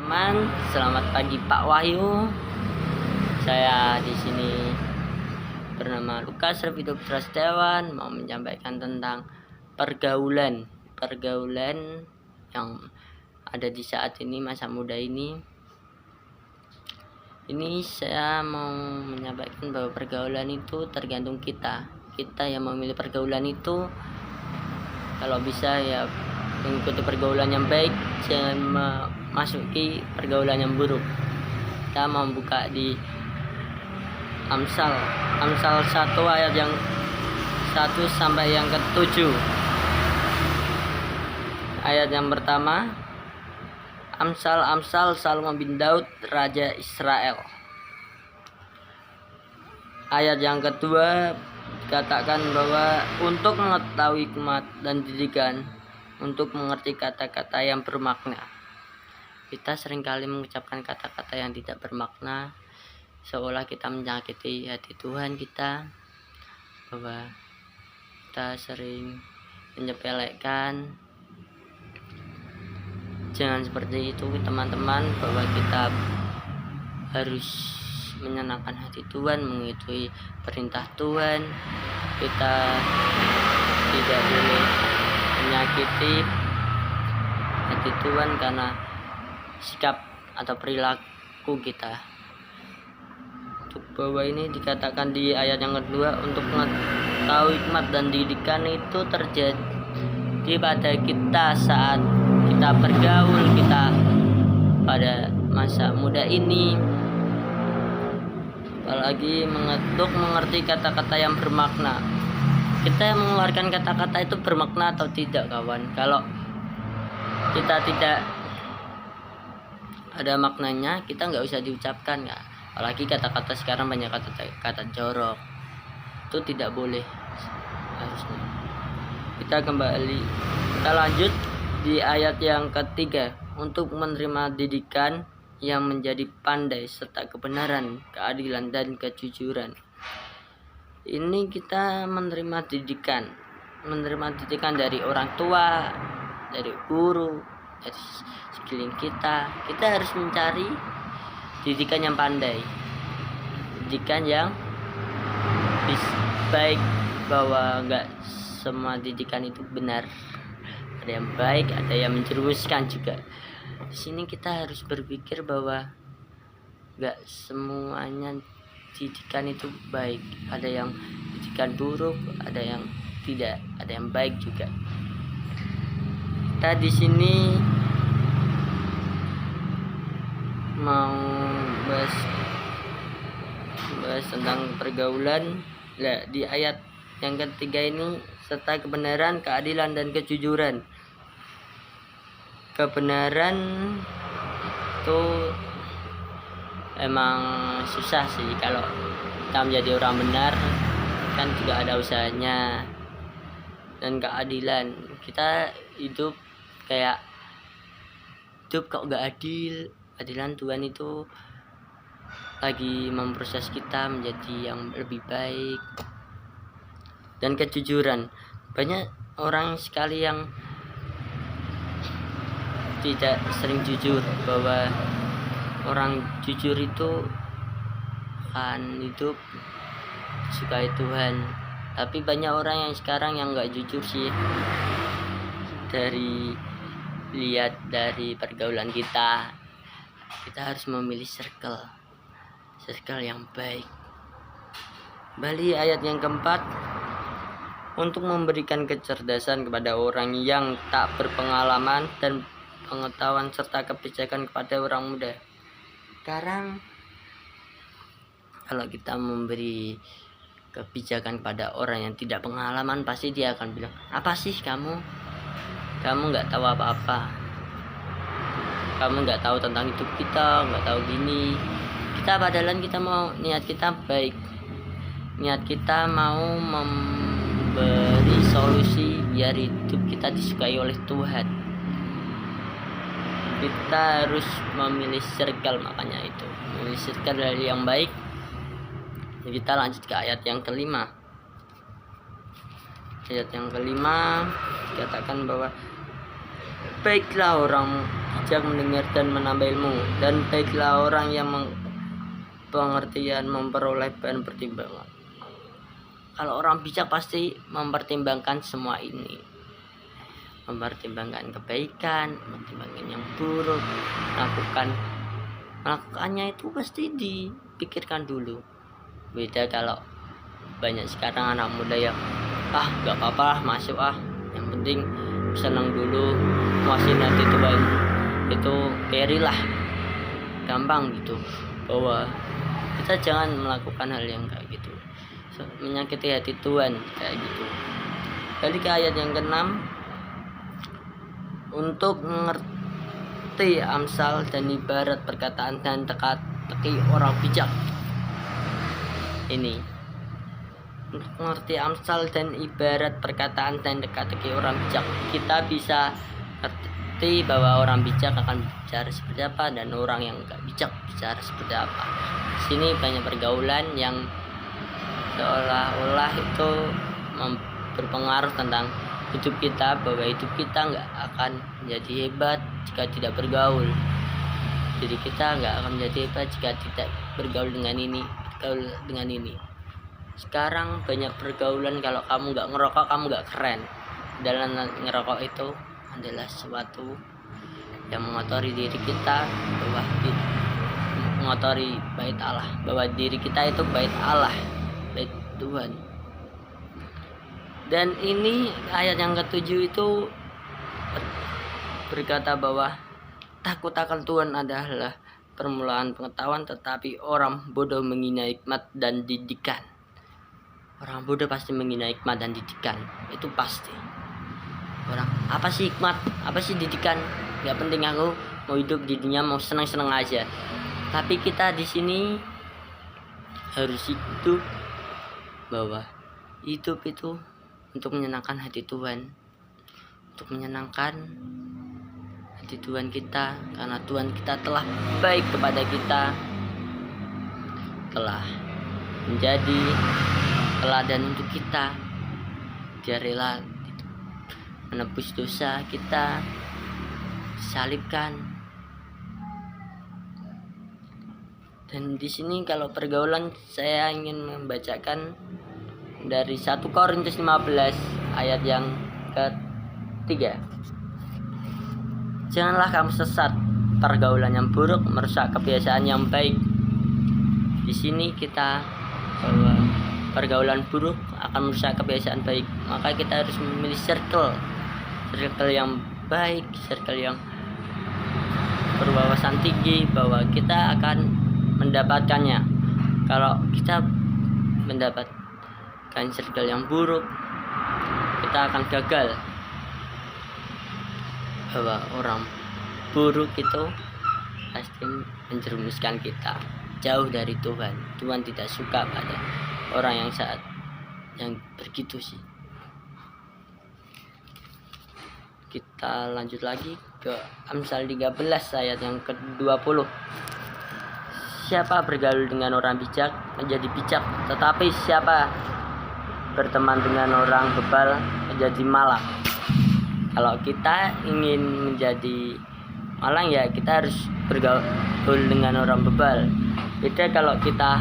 teman, selamat pagi Pak Wahyu. Saya di sini bernama Lukas Revito Prasetyawan, mau menyampaikan tentang pergaulan yang ada di saat ini, masa muda ini. Ini saya mau menyampaikan bahwa pergaulan itu tergantung kita yang memilih pergaulan itu. Kalau bisa ya mengikuti pergaulan yang baik, jangan memasuki pergaulan yang buruk. Kita membuka di Amsal 1 ayat yang 1 sampai yang ke-7. Ayat yang pertama, Amsal Salomo bin Daud Raja Israel. Ayat yang kedua dikatakan bahwa untuk mengetahui hikmat dan didikan, untuk mengerti kata-kata yang bermakna. Kita seringkali mengucapkan kata-kata yang tidak bermakna, seolah kita menyakiti hati Tuhan kita, bahwa kita sering menyepelekan. Jangan seperti itu teman-teman, bahwa kita harus menyenangkan hati Tuhan, mengikuti perintah Tuhan. Kita tidak boleh menyakiti hati Tuhan karena sikap atau perilaku kita. Untuk bahwa ini dikatakan di ayat yang kedua, untuk mengetahui hikmat dan didikan itu terjadi pada kita saat kita bergaul, kita pada masa muda ini. Apalagi untuk mengerti kata-kata yang bermakna. Kita mengeluarkan kata-kata itu bermakna atau tidak, kawan? Kalau kita tidak ada maknanya, kita nggak usah diucapkan, ya. Apalagi kata-kata sekarang banyak kata jorok, itu tidak boleh. Harusnya kita lanjut di ayat yang ketiga, untuk menerima didikan yang menjadi pandai serta kebenaran, keadilan dan kejujuran. Ini kita menerima didikan dari orang tua, dari guru, dari sekeliling kita. Kita harus mencari didikan yang pandai, didikan yang baik, bahwa enggak semua didikan itu benar. Ada yang baik, ada yang menjerumuskan juga. Di sini kita harus berpikir bahwa enggak semuanya didikan itu baik. Ada yang didikan buruk, ada yang tidak, ada yang baik juga. Kita di sini mau bahas tentang pergaulan. Nah, di ayat yang ketiga ini, serta kebenaran, keadilan dan kejujuran. Kebenaran itu emang susah sih. Kalau kita menjadi orang benar kan juga ada usahanya. Dan keadilan, kita hidup kok gak adil. Keadilan, Tuhan itu lagi memproses kita menjadi yang lebih baik. Dan kejujuran, banyak orang sekali yang tidak sering jujur, bahwa orang jujur itu akan hidup disukai Tuhan. Tapi banyak orang yang sekarang yang nggak jujur sih. Lihat dari pergaulan kita harus memilih circle yang baik. Kembali ayat yang keempat, untuk memberikan kecerdasan kepada orang yang tak berpengalaman dan pengetahuan serta kebijakan kepada orang muda. Sekarang kalau kita memberi kebijakan kepada orang yang tidak pengalaman, pasti dia akan bilang, apa sih kamu nggak tahu apa-apa, kamu nggak tahu tentang hidup kita, nggak tahu gini. Kita padahal kita mau, niat kita baik, niat kita mau memberi solusi biar hidup kita disukai oleh Tuhan. Kita harus memilih circle, makanya itu memilih circle dari yang baik. Kita lanjut ke ayat yang kelima. Ayat yang kelima dikatakan bahwa baiklah orang bijak mendengar dan menambah ilmu, dan baiklah orang yang pengertian memperoleh bahan pertimbangan. Kalau orang bijak pasti mempertimbangkan semua ini, mempertimbangkan kebaikan, mempertimbangkan yang buruk, melakukannya itu pasti dipikirkan dulu. Beda kalau banyak sekarang anak muda yang gak apa-apa masuk yang penting senang dulu, muasin nanti Tuhan itu carry lah, gampang gitu. Bahwa kita jangan melakukan hal yang kayak gitu, menyakiti hati Tuhan kayak gitu. Balik ke ayat yang ke-6, untuk mengerti amsal dan ibarat perkataan dan teka-teki orang bijak. Ini untuk mengerti amsal dan ibarat perkataan dan teka-teki orang bijak, kita bisa ngerti bahwa orang bijak akan bicara seperti apa dan orang yang gak bijak bicara seperti apa. Di sini banyak pergaulan yang seolah-olah itu berpengaruh tentang hidup kita, bahwa hidup kita nggak akan menjadi hebat jika tidak bergaul. Jadi kita nggak akan menjadi hebat jika tidak bergaul dengan ini. Sekarang banyak pergaulan, kalau kamu nggak ngerokok kamu nggak keren. Dalam ngerokok itu adalah sesuatu yang mengotori diri kita, bahwa mengotori bait Allah, bahwa diri kita itu bait Allah, bait Tuhan. Dan ini ayat yang ke-7 itu berkata bahwa takut akan Tuhan adalah permulaan pengetahuan, tetapi orang bodoh menghina hikmat dan didikan. Orang bodoh pasti menghina hikmat dan didikan, itu pasti. Orang, apa sih hikmat, apa sih didikan? Gak penting, aku mau hidup di dunia mau senang-senang aja. Tapi kita di sini harus hidup bahwa hidup itu untuk menyenangkan hati Tuhan, untuk menyenangkan hati Tuhan kita, karena Tuhan kita telah baik kepada kita, telah menjadi teladan untuk kita. Dia rela menebus dosa kita, disalibkan. Dan di sini kalau pergaulan, saya ingin membacakan dari 1 Korintus 15 ayat yang ke-3. Janganlah kamu sesat, pergaulan yang buruk merusak kebiasaan yang baik. Di sini kita bahwa pergaulan buruk akan merusak kebiasaan baik, maka kita harus memilih circle yang baik, circle yang berwawasan tinggi, bahwa kita akan mendapatkannya. Kalau kita mendapatkan circle yang buruk, kita akan gagal. Bahwa orang buruk itu pasti menjerumuskan kita jauh dari Tuhan. Tuhan tidak suka pada orang yang begitu sih. Kita lanjut lagi ke Amsal 13 ayat yang ke-20. Siapa bergaul dengan orang bijak menjadi bijak, tetapi siapa berteman dengan orang bebal menjadi malang. Kalau kita ingin menjadi malang, ya kita harus bergaul dengan orang bebal. Beda kalau kita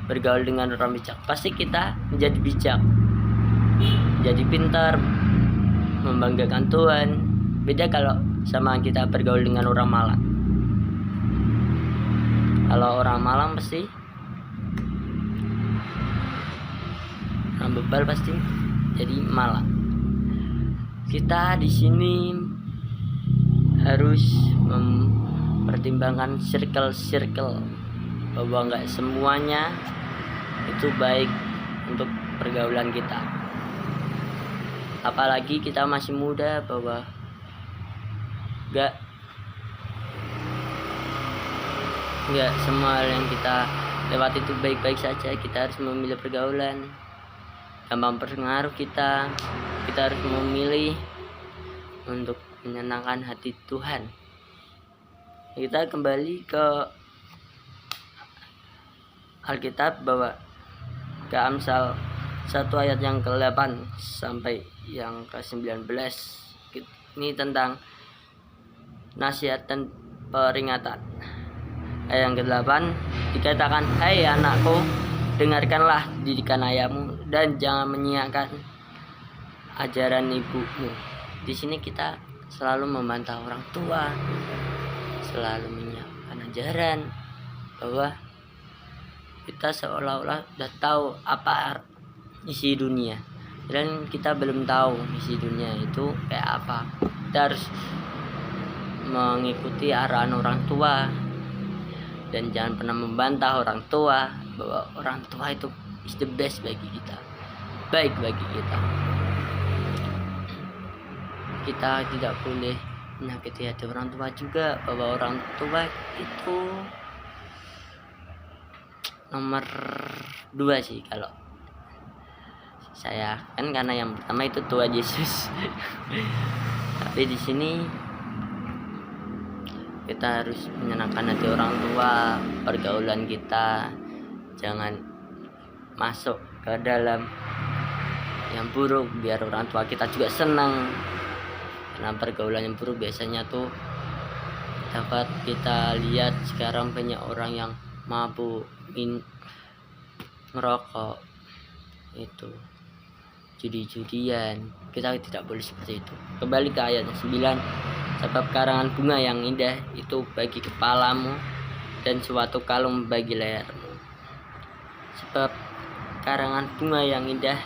bergaul dengan orang bijak, pasti kita menjadi bijak, menjadi pintar, membanggakan Tuhan. Beda kalau sama kita bergaul dengan orang malang. Kalau orang malang pasti, orang bebal pasti jadi malang. Kita di sini harus mempertimbangkan circle, bahwa nggak semuanya itu baik untuk pergaulan kita. Apalagi kita masih muda, bahwa nggak semua yang kita lewati itu baik-baik saja. Kita harus memilih pergaulan yang mempengaruhi kita. Kita harus memilih untuk menyenangkan hati Tuhan. Kita kembali ke Alkitab, bahwa ke Amsal 1 ayat yang ke-8 sampai yang ke-19. Ini tentang nasihat dan peringatan. Ayat yang ke-8 dikatakan, "Hai anakku, dengarkanlah didikan ayahmu dan jangan menyiakan ajaran ibumu." Di sini kita selalu membantah orang tua, selalu menyiapkan ajaran bahwa kita seolah-olah sudah tahu apa isi dunia, dan kita belum tahu isi dunia itu kayak apa. Kita harus mengikuti arahan orang tua dan jangan pernah membantah orang tua bahwa orang tua itu is the best bagi kita, baik bagi kita. Kita tidak boleh menyakiti hati orang tua juga, bahwa orang tua itu nomor 2 sih kalau saya, kan karena yang pertama itu tua Yesus. Tapi di sini kita harus menyenangkan hati orang tua, pergaulan kita jangan masuk ke dalam yang buruk biar orang tua kita juga senang. Karena pergaulan yang buruk biasanya tuh dapat kita lihat sekarang banyak orang yang mabuk, ngerokok, itu judi-judian. Kita tidak boleh seperti itu. Kembali ke ayat 9, sebab karangan bunga yang indah itu bagi kepalamu dan suatu kalung bagi lehermu. Sebab karangan bunga yang indah,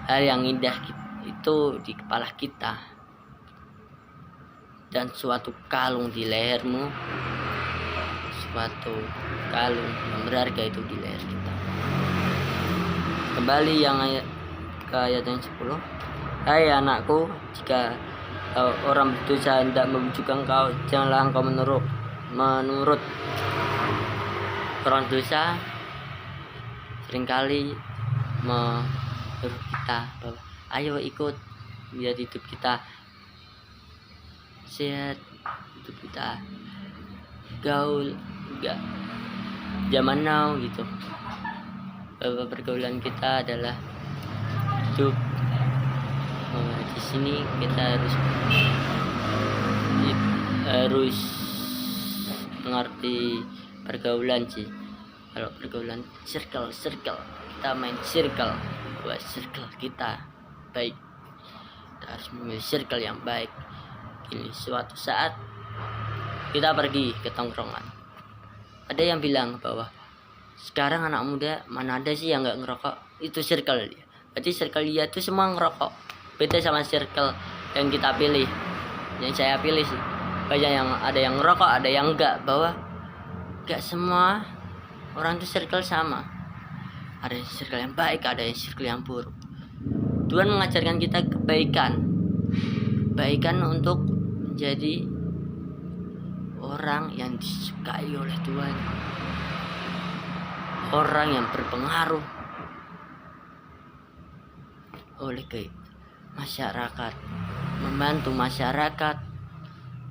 hal yang indah itu di kepala kita, dan suatu kalung di lehermu, suatu kalung yang berharga itu di leher kita. Kembali yang ke ayat yang 10, "Hai anakku, jika orang berdosa hendak membujuk engkau, janganlah engkau menurut orang dosa seringkali menyuruh kita bahwa ayo ikut biar hidup kita sehat, hidup kita gaul, enggak zaman now gitu. Bahwa pergaulan kita adalah hidup. Di sini kita harus mengerti pergaulan sih. Kalau pergaulan circle, kita main circle, buat circle kita baik. Kita harus memilih circle yang baik. Ini suatu saat kita pergi ke tongkrongan, ada yang bilang bahwa sekarang anak muda mana ada sih yang nggak ngerokok, itu circle dia. Berarti circle dia itu semua ngerokok. Beda sama circle yang kita pilih, yang saya pilih sih. Banyak yang ada yang ngerokok, ada yang enggak, bahwa enggak semua orang itu circle sama. Ada yang circle yang baik, ada yang circle yang buruk. Tuhan mengajarkan kita kebaikan untuk menjadi orang yang disukai oleh Tuhan, orang yang berpengaruh oleh masyarakat, membantu masyarakat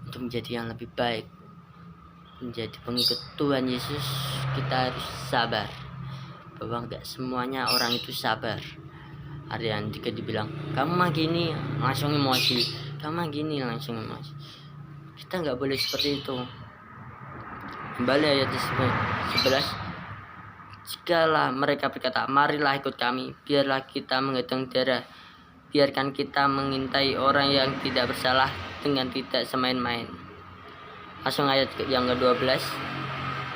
untuk menjadi yang lebih baik, menjadi pengikut Tuhan Yesus. Kita harus sabar, bahwa enggak semuanya orang itu sabar. Ada yang jika dibilang kamu mah gini langsung emosi, kamu mah gini langsung emosi. Kita nggak boleh seperti itu. Kembali ayat 11, jikalau mereka berkata marilah ikut kami, biarlah kita menghitung darah, biarkan kita mengintai orang yang tidak bersalah dengan tidak semain-main. Langsung ayat yang ke-12,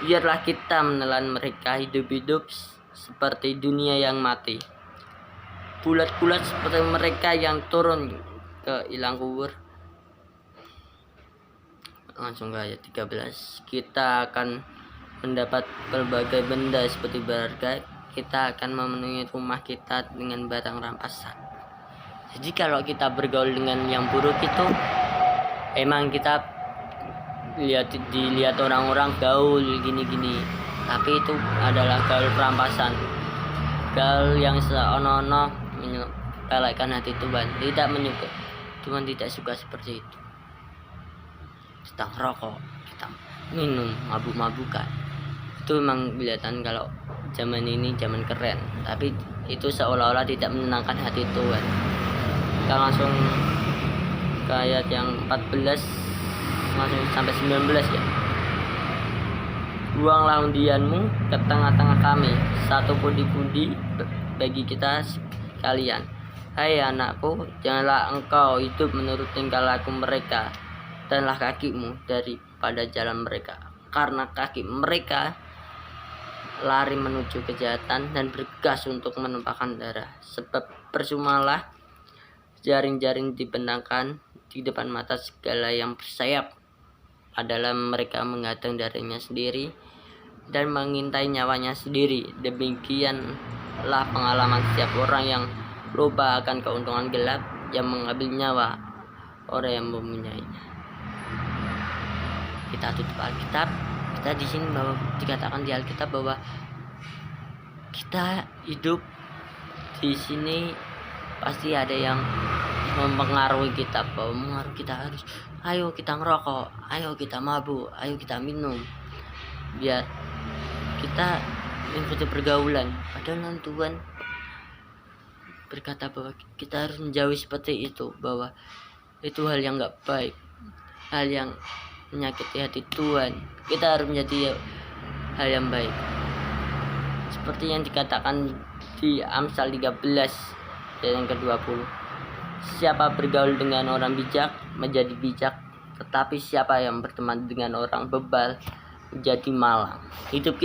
biarlah kita menelan mereka hidup-hidup seperti dunia yang mati, bulat-bulat seperti mereka yang turun ke ilang kubur. Langsung ke ayat 13, kita akan mendapat berbagai benda seperti berharga, kita akan memenuhi rumah kita dengan barang rampasan. Jadi kalau kita bergaul dengan yang buruk itu, emang kita dilihat orang-orang gaul gini-gini, tapi itu adalah gaul rampasan, gaul yang seono-ono menyepelekan hati Tuhan. Tuhan tidak suka seperti itu. Kita ngerokok, kita minum, mabuk-mabukan, itu memang kelihatan kalau zaman ini zaman keren, tapi itu seolah-olah tidak menyenangkan hati Tuhan. Kita langsung ke ayat yang 14, langsung sampai 19 ya. Buanglah undianmu ke tengah-tengah kami, satu pundi-pundi bagi kita sekalian. Hai anakku, janganlah engkau hidup menurut tingkah laku mereka, danlah kakimu daripada jalan mereka, karena kaki mereka lari menuju kejahatan dan bergegas untuk menumpahkan darah. Sebab percumalah jaring-jaring dibentangkan di depan mata segala yang bersayap adalah mereka mengadang darahnya sendiri dan mengintai nyawanya sendiri. Demikianlah pengalaman setiap orang yang lupa akan keuntungan gelap, yang mengambil nyawa orang yang mempunyainya. Kita tutup Alkitab. Kita di sini bahwa dikatakan di Alkitab bahwa kita hidup di sini pasti ada yang mempengaruhi kita, bahwa mengaruhi kita harus ayo kita ngerokok, ayo kita mabuk, ayo kita minum, biar kita mengikuti pergaulan. Padahal Tuhan berkata bahwa kita harus menjauhi seperti itu, bahwa itu hal yang gak baik, hal yang menyakiti hati Tuhan. Kita harus menjadi hal yang baik, seperti yang dikatakan di Amsal 13 ayat yang ke-20. Siapa bergaul dengan orang bijak menjadi bijak, tetapi siapa yang berteman dengan orang bebal menjadi malang. Hidup